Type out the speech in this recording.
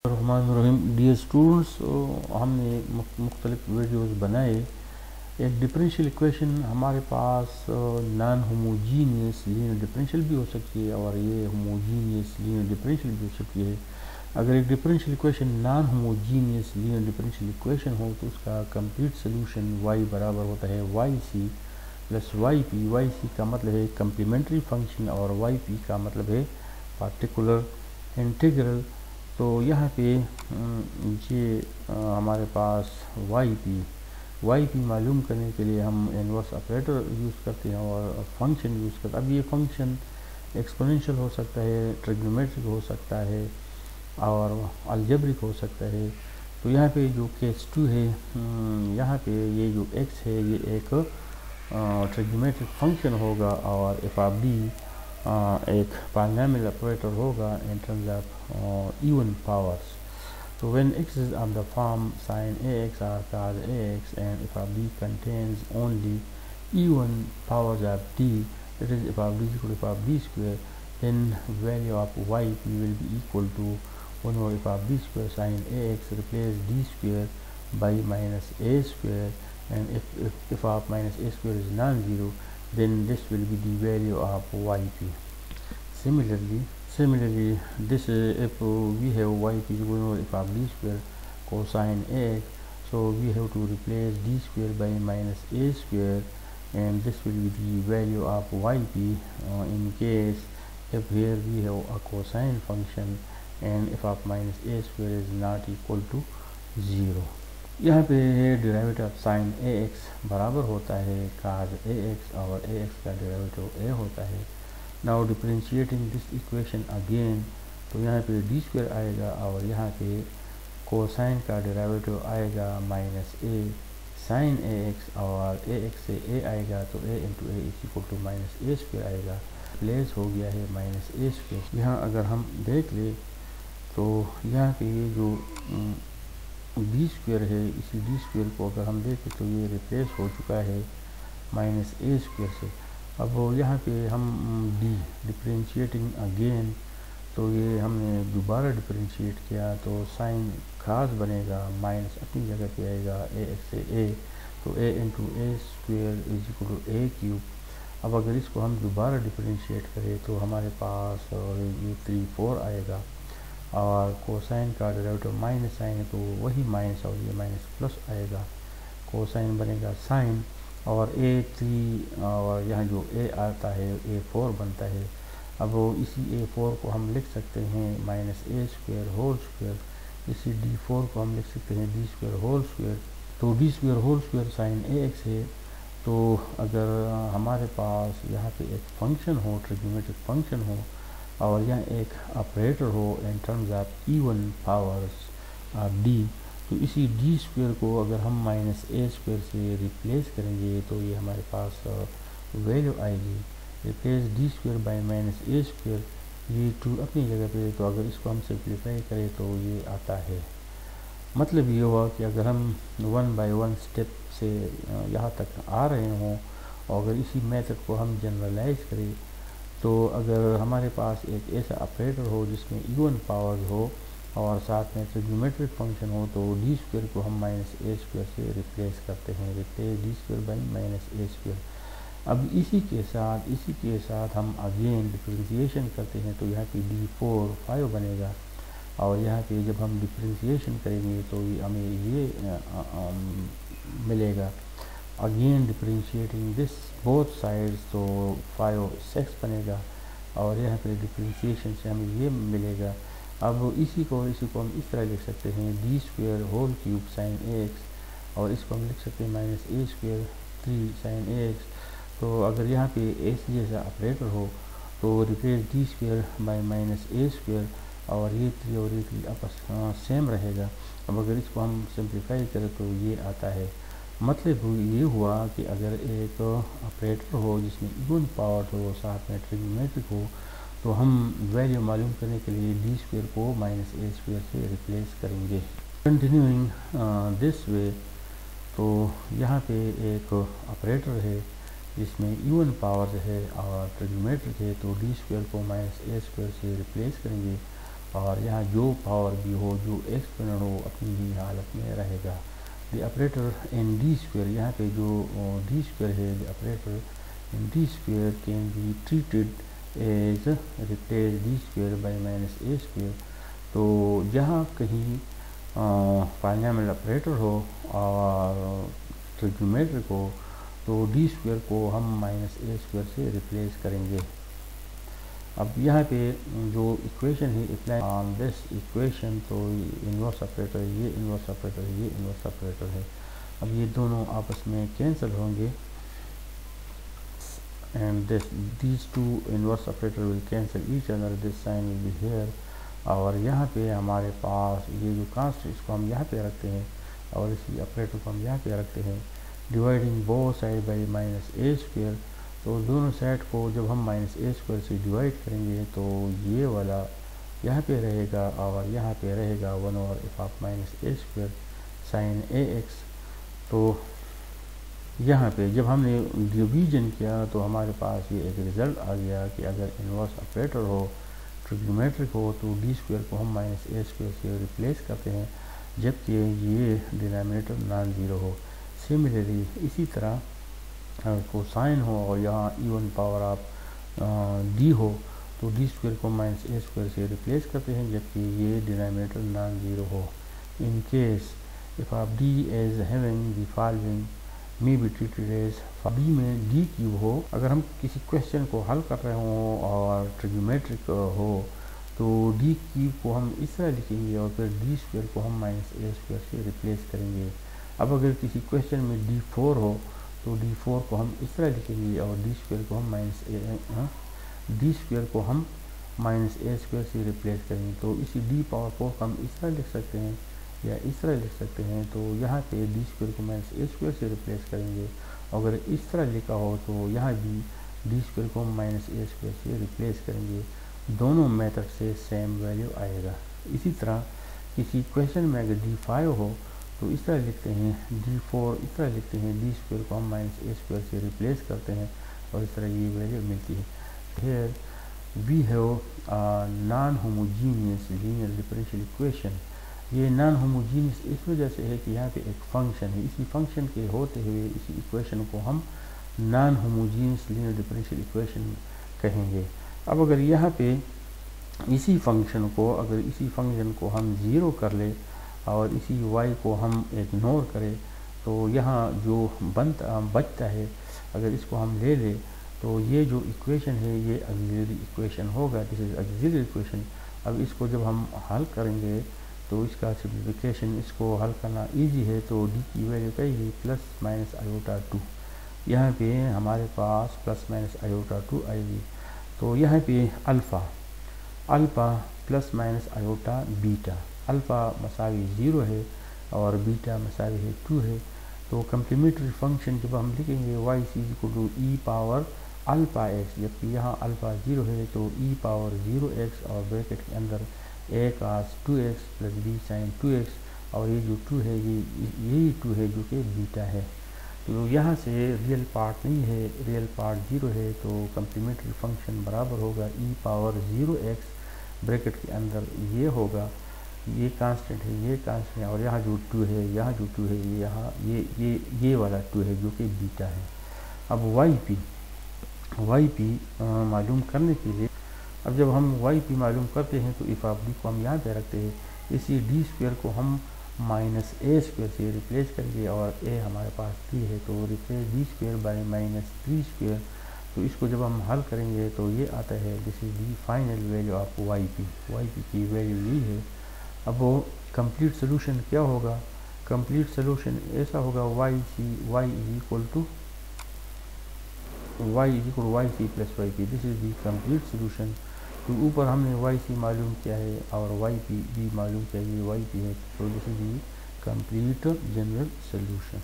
Dear students, हमने मुख्तलिफ videos बनाए। एक डिफरेंशियल इक्वेशन हमारे पास नॉन होमोजीनियस लीनियर डिफरेंशियल भी हो सकती है और ये होमोजीनियस लीनियर डिफरेंशियल भी हो सकती है। अगर एक differential equation non homogeneous linear differential equation हो तो उसका कंप्लीट सोल्यूशन y बराबर होता है y c plus y p. Y c का मतलब है कम्प्लीमेंट्री फंक्शन और वाई पी का मतलब है पार्टिकुलर इंटीग्रल। तो यहाँ पे ये हमारे पास वाई पी मालूम करने के लिए हम इनवर्स ऑपरेटर यूज़ करते हैं और फंक्शन यूज़ करते हैं। अब ये फंक्शन एक्सपोनेंशियल हो सकता है, ट्रिग्नोमेट्रिक हो सकता है और अलजेब्रिक हो सकता है। तो यहाँ पे जो केस 2 है, यहाँ पे ये जो x है ये एक ट्रिग्नोमेट्रिक फंक्शन होगा और एफ ऑफ डी एक पॉलिनोमियल ऑपरेटर होगा in terms of even powers. So when x is of the form sin ax or cos ax and f of d contains only even powers of d, that is f of d is equal to f of d square, then value of yp will be equal to 1 over f of d square sin ax, replace d square by minus a square, and if f of minus a square is non-zero, then this will be the value of yp. Similarly, this if we have yp is equal to f of d square cosine ax, so we have to replace d square by minus a square, and this will be the value of yp in case if here we have a cosine function and f of minus a square is not equal to 0. यहाँ पे derivative of sine ax बराबर होता है cos ax और ax का derivative a होता है। Now differentiating this equation again, तो यहाँ पे डी स्क्वायर आएगा और यहाँ पे कोसाइन का डेरिवेटिव आएगा minus a sine a x और ए एक्स से ए आएगा तो a into a is equal to minus a square आएगा, प्लेस हो गया है माइनस ए स्क्वायर। यहाँ अगर हम देख ले तो यहाँ पे ये जो डी स्क्वायर है, इसी डी स्क्वायर को अगर हम देखें तो ये रिप्लेस हो चुका है माइनस ए स्क्वायर से। अब यहाँ पे हम डिफरेंशिएटिंग अगेन, तो ये हमने दोबारा डिफरेंशिएट किया तो साइन खास बनेगा, माइनस अपनी जगह पे आएगा ए एक्स से ए, तो a into a square is equal to a cube. अब अगर इसको हम दोबारा डिफरेंशिएट करें तो हमारे पास ये 3/4 आएगा और कोसाइन का डेरिवेटिव माइनस साइन है तो वही माइनस और ये माइनस प्लस आएगा, कोसाइन बनेगा साइन और a3 और यहाँ जो a आता है a4 बनता है। अब इसी a4 को हम लिख सकते हैं minus a square whole square, इसी d4 को हम लिख सकते हैं d स्क्वायर होल स्क्वायर। तो d square whole square sine ax है। तो अगर हमारे पास यहाँ पे एक फंक्शन हो, ट्रिग्नोमेट्रिक फंक्शन हो और यहाँ एक ऑपरेटर हो in terms of even powers of d, तो इसी डी स्क्वायर को अगर हम माइनस ए स्क्वायर से रिप्लेस करेंगे तो ये हमारे पास वैल्यू आएगी, replace d square by minus a square, ये 2 अपनी जगह पे। तो अगर इसको हम सिंप्लीफाई करें तो ये आता है। मतलब ये हुआ कि अगर हम 1 बाय 1 स्टेप से यहाँ तक आ रहे हों और अगर इसी मेथड को हम जनरलाइज करें तो अगर हमारे पास एक ऐसा ऑपरेटर हो जिसमें इवन पावर्स हो और साथ में ट्रिग्नोमेट्रिक फंक्शन हो तो डी स्क्वायर को हम माइनस ए स्क्वायर से रिप्लेस करते हैं, replace d square by minus a square. अब इसी के साथ हम अगेन डिफरेंशिएशन करते हैं तो यहाँ पे d4 5 बनेगा और यहाँ पे जब हम डिफरेंशिएशन करेंगे तो ये हमें ये मिलेगा। Again differentiating this both sides तो 5 6 बनेगा और यहाँ पे डिफरेंशिएशन से हमें ये मिलेगा। अब इसी को हम इस तरह लिख सकते हैं d square whole cube sine x और इसको हम लिख सकते हैं minus a square 3 sine x. तो अगर यहाँ पे एस जैसा ऑपरेटर हो तो replace d square by minus a square और ये 3 और ये 3 आपस सेम रहेगा। अब अगर इसको हम सिंप्लीफाई करें तो ये आता है। मतलब ये हुआ कि अगर एक ऑपरेटर हो जिसमें इवन पावर हो साथ में ट्रिग्नोमेट्रिक हो तो हम वैल्यू मालूम करने के लिए डी स्क्वायर को माइनस ए स्क्वायर से रिप्लेस करेंगे। कंटिन्यूइंग दिस वे, तो यहाँ पे एक ऑपरेटर है जिसमें इवन पावर्स है और ट्रिग्नोमेट्रिक है तो डी स्क्वायर को माइनस ए स्क्वायर से रिप्लेस करेंगे और यहाँ जो पावर भी हो, जो एक्सपोनेंट हो, अपनी ही हालत में रहेगा। The operator in d square, यहाँ पे जो डी स्क्वायर है, the operator in d square can be treated as replace d square by minus a square. तो जहाँ कहीं पॉलीनॉमियल ऑपरेटर हो और ट्रिग्नोमेट्रिक हो तो डी स्क्वायर को हम माइनस ए स्क्वायर से रिप्लेस करेंगे। अब यहाँ पे जो इक्वेशन है अप्लाई ऑन दिस इक्वेशन, तो इन्वर्स ऑपरेटर, ये इन्वर्स ऑपरेटर, ये इन्वर्स ऑपरेटर है। अब ये दोनों आपस में कैंसिल होंगे and these two inverse operator will cancel each other, this sign will be here। और यहाँ पे हमारे पास ये जो कांस्टेंट, इसको हम यहाँ पे रखते हैं और इसी ऑपरेटर को हम यहाँ पे रखते हैं, dividing both side by minus a square. तो दोनों साइड को जब हम माइनस ए स्क्वायर से डिवाइड करेंगे तो ये वाला यहाँ पे रहेगा और यहाँ पे रहेगा 1/f of minus a square sine a x. तो यहाँ पे जब हमने डिवीजन किया तो हमारे पास ये एक रिज़ल्ट आ गया कि अगर इन्वर्स ऑपरेटर हो, ट्रिग्नोमेट्रिक हो, तो डी स्क्वायर को हम माइनस ए स्क्वायर से रिप्लेस करते हैं, जबकि ये डिनोमिनेटर नॉन ज़ीरो हो। सिमिलरली इसी तरह कोसाइन हो और यहाँ इवन पावर ऑफ डी हो तो डी स्क्वायर को माइनस ए स्क्वायर से रिप्लेस करते हैं, जबकि ये डिनोमिनेटर नॉन ज़ीरो हो। In case if of d as having the following may be treated as, d में डी क्यूब हो, अगर हम किसी क्वेश्चन को हल कर रहे हों और ट्रिग्नोमेट्रिक हो तो डी क्यूब को हम इस तरह लिखेंगे और फिर डी स्क्वायर को हम माइनस ए स्क्वायर से रिप्लेस करेंगे। अब अगर किसी क्वेश्चन में डी फोर हो तो डी फोर को हम इस तरह लिखेंगे और डी स्क्वायर को हम माइनस ए स्क्वायर से रिप्लेस करेंगे। तो इसी डी पावर फोर को हम इस तरह लिख सकते हैं या इस तरह लिख सकते हैं। तो यहाँ पे डी स्क्वायर को माइनस ए स्क्वायर से रिप्लेस करेंगे। अगर इस तरह लिखा हो तो यहाँ भी डी स्क्वायर को हम माइनस ए स्क्वायर से रिप्लेस करेंगे। दोनों मेथड से सेम वैल्यू आएगा। इसी तरह किसी क्वेश्चन में अगर डी फाइव हो तो इस तरह लिखते हैं, डी फोर इस तरह लिखते हैं, डी स्क्वायर को हम माइनस ए स्क्वायर से रिप्लेस करते हैं और इस तरह ये वैल्यू मिलती है। फिर we have non homogeneous linear differential equation. ये नॉन होमोजीनियस इस वजह से है कि यहाँ पे एक फंक्शन है, इसी फंक्शन के होते हुए इसी इक्वेशन को हम non homogeneous linear differential equation कहेंगे। अब अगर यहाँ पे इसी फंक्शन को हम ज़ीरो कर ले और इसी y को हम इग्नोर करें तो यहाँ जो बचता है, अगर इसको हम ले लें तो ये जो इक्वेशन है ये ऑक्सिलरी इक्वेशन होगा, दिस इज ऑक्सिलरी इक्वेशन। अब इसको जब हम हल करेंगे तो इसका सिम्प्लिफिकेशन, इसको हल करना इजी है। तो डी की वैल्यू क्या है, प्लस माइनस आयोटा 2, यहाँ पे हमारे पास प्लस माइनस आयोटा 2 आएगी। तो यहाँ पे alpha plus minus iota beta, alpha मसावी 0 है और बीटा मसावी है 2 है। तो कम्प्लीमेंट्री फंक्शन जब हम लिखेंगे y = e power alpha x, जबकि यहाँ अल्फ़ा 0 है तो e पावर 0x और ब्रैकेट के अंदर a cos 2x plus b sin 2x और ये जो 2 है यही 2 है जो कि बीटा है। तो यहाँ से रियल पार्ट नहीं है, रियल पार्ट 0 है, तो कम्प्लीमेंट्री फंक्शन बराबर होगा e पावर 0x, ब्रैकेट के अंदर ये होगा, ये कांस्टेंट है, ये कांस्टेंट है और यहाँ जो 2 है, यहाँ जो 2 है, ये यहाँ ये वाला 2 है जो कि बीटा है। अब वाई पी मालूम करने के लिए, अब जब हम वाई पी मालूम करते हैं तो इफ़ ऑफ डी को हम यहाँ पे रखते हैं, इसी डी स्क्वायर को हम माइनस ए स्क्वायर से रिप्लेस करेंगे और ए हमारे पास 3 है तो replace d square by minus 3 square. तो इसको जब हम हल करेंगे तो ये आता है, this is the final value of y p की वैल्यू यही है। अब वो कंप्लीट सोल्यूशन क्या होगा, कंप्लीट सोल्यूशन ऐसा होगा, y is equal to y c plus y p, this is the complete solution. तो ऊपर हमने वाई सी मालूम किया है और वाई पी भी मालूम किया है, ये वाई पी है, तो this is the complete general solution.